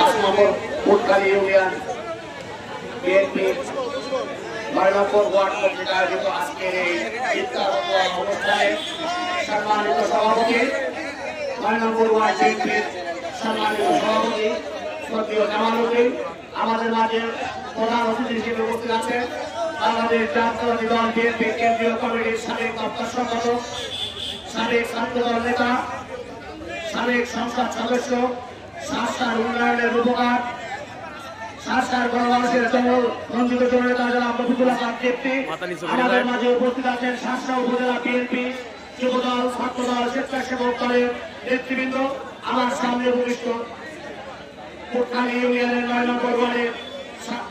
5 নম্বর উটখালী union BNP 9 নম্বর word কর্তৃক আয়োজিত আজকের এই ইফতার অনুষ্ঠানে সম্মানিত সভাপতি 9 নম্বর ওয়ার্ড বিএনপির সম্মানিত সভাপতি শ্রদ্ধেয় জামাল উদ্দিন, আমাদের মাঝে প্রধান অতিথি হিসেবে উপস্থিত আছেন বাংলাদেশ জাতীয়তাবাদী দল বিএনপি কেন্দ্রীয় কমিটির সাবেক দপ্তর সম্পাদক, সাবেক ছাত্রদল নেতা, সাবেক সংসদ সদস্য, শাসার উন্নয়নের রূপকার, শাসার গণমানুষের মঞ্জিত জননেতা জনাব রফিকুল হাসান দেবটি, আমাদের মাঝে উপস্থিত আছেন শাসা উপজেলা বিএনপি যুবদল, ছাত্রদল, স্বেচ্ছাসেবক দলের নেতৃবৃন্দ, আমার সামনে উপবিষ্ট উটখালী ইউনিয়নের 9 নম্বর ওয়ার্ডের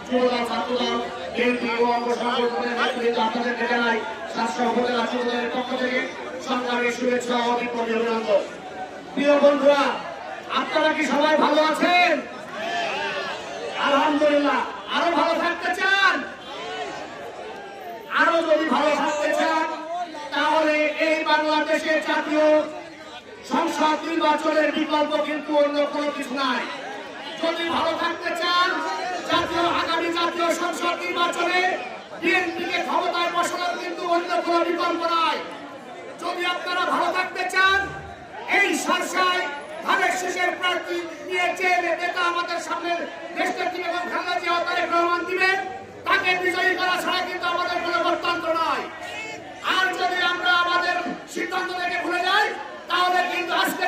যুবদল, ছাত্রদল, বিএনপি ও অঙ্গ সংগঠনের নেতৃবৃন্দ, আপনাদেরকে জানাই শাসা উপজেলা যুবদলের পক্ষ থেকে সংগ্রামী শুভেচ্ছা ও বিপ্লবী অভিনন্দন। প্রিয় বন্ধুরা, আপনারা কি সবাই ভালো আছেন? আলহামদুলিল্লাহ। আরো ভালো থাকতে চান? আরো যদি ভালো থাকতে চান তাহলে এই বাংলাদেশের জাতীয় সংসদ নির্বাচনের বিকল্প কিন্তু অন্য কোনো কিছু নাই। যদি ভালো থাকতে চান, আগামী জাতীয় সংসদ নির্বাচনে বিএনপিকে ক্ষমতায় বসানোর কিন্তু অন্য কোনো বিকল্প নাই। যদি আপনারা ভালো থাকতে চান, এই সরকার ধানের শীষের প্রার্থী নিয়ে যে নেতা আমাদের সামনে দেশটাকে এবং খালেদা জিয়া তারেক রহমান দিবেন, তাকে বিজয়ী করা ছাড়া কিন্তু আমাদের কোনো গণতন্ত্র নয়। আর যদি আমরা আমাদের সিদ্ধান্ত থেকে ভুলে যাই, তাহলে কিন্তু আজকে